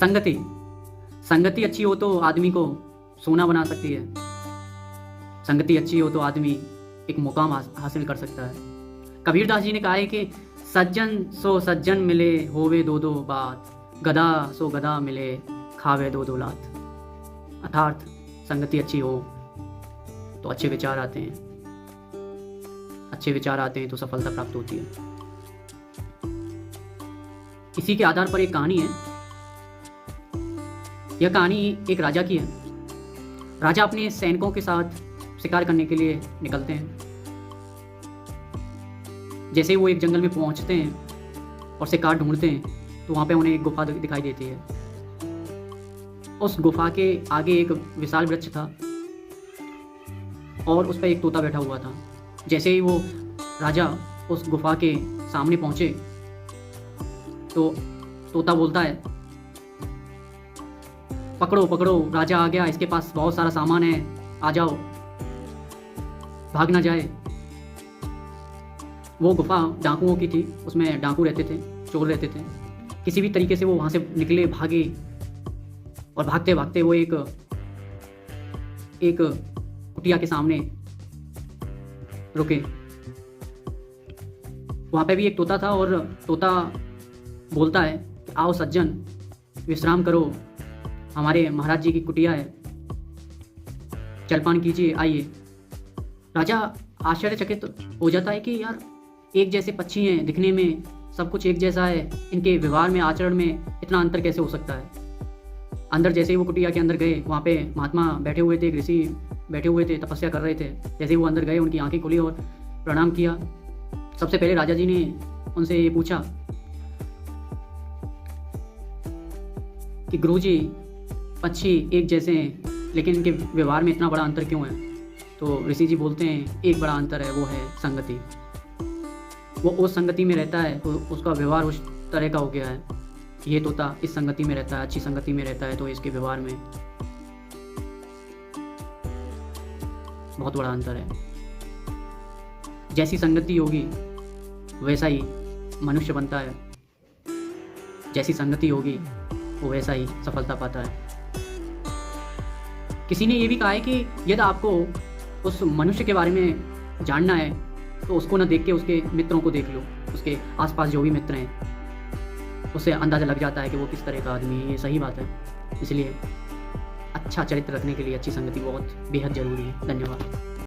संगति संगति अच्छी हो तो आदमी को सोना बना सकती है। संगति अच्छी हो तो आदमी एक मुकाम हासिल कर सकता है। कबीरदास जी ने कहा है कि सज्जन सो सज्जन मिले होवे दो दो बात, गधा सो गधा मिले खावे दो दो लात। अर्थात संगति अच्छी हो तो अच्छे विचार आते हैं, अच्छे विचार आते हैं तो सफलता प्राप्त होती है। इसी के आधार पर एक कहानी है। यह कहानी एक राजा की है। राजा अपने सैनिकों के साथ शिकार करने के लिए निकलते हैं। जैसे ही वो एक जंगल में पहुंचते हैं और शिकार ढूंढते हैं तो वहाँ पे उन्हें एक गुफा दिखाई देती है। उस गुफा के आगे एक विशाल वृक्ष था और उस पर एक तोता बैठा हुआ था। जैसे ही वो राजा उस गुफा के सामने पहुंचे तो तोता बोलता है, पकड़ो पकड़ो, राजा आ गया, इसके पास बहुत सारा सामान है, आ जाओ, भाग ना जाए। वो गुफा डाकुओं की थी, उसमें डाकू रहते थे, चोर रहते थे। किसी भी तरीके से वो वहाँ से निकले, भागे और भागते भागते वो एक कुटिया के सामने रुके। वहाँ पे भी एक तोता था और तोता बोलता है कि आओ सज्जन, विश्राम करो, हमारे महाराज जी की कुटिया है, जलपान कीजिए, आइए। राजा आश्चर्यचकित हो जाता है कि यार एक जैसे पक्षी हैं, दिखने में सब कुछ एक जैसा है, इनके व्यवहार में, आचरण में इतना अंतर कैसे हो सकता है। अंदर जैसे ही वो कुटिया के अंदर गए, वहाँ पे महात्मा बैठे हुए थे, एक ऋषि बैठे हुए थे, तपस्या कर रहे थे। जैसे ही वो अंदर गए उनकी आंखें खुली और प्रणाम किया। सबसे पहले राजा जी ने उनसे ये पूछा कि गुरुजी, पक्षी एक जैसे हैं लेकिन इनके व्यवहार में इतना बड़ा अंतर क्यों है। तो ऋषि जी बोलते हैं एक बड़ा अंतर है, वो है संगति। वो उस संगति में रहता है तो उसका व्यवहार उस तरह का हो गया है। ये तोता इस संगति में रहता है, अच्छी संगति में रहता है, तो इसके व्यवहार में बहुत बड़ा अंतर है। जैसी संगति होगी वैसा ही मनुष्य बनता है, जैसी संगति होगी वो वैसा ही सफलता पाता है। किसी ने ये भी कहा है कि यदि आपको उस मनुष्य के बारे में जानना है तो उसको ना देख के उसके मित्रों को देख लो। उसके आसपास जो भी मित्र हैं उससे अंदाज़ा लग जाता है कि वो किस तरह का आदमी है। ये सही बात है। इसलिए अच्छा चरित्र रखने के लिए अच्छी संगति बहुत बेहद ज़रूरी है। धन्यवाद।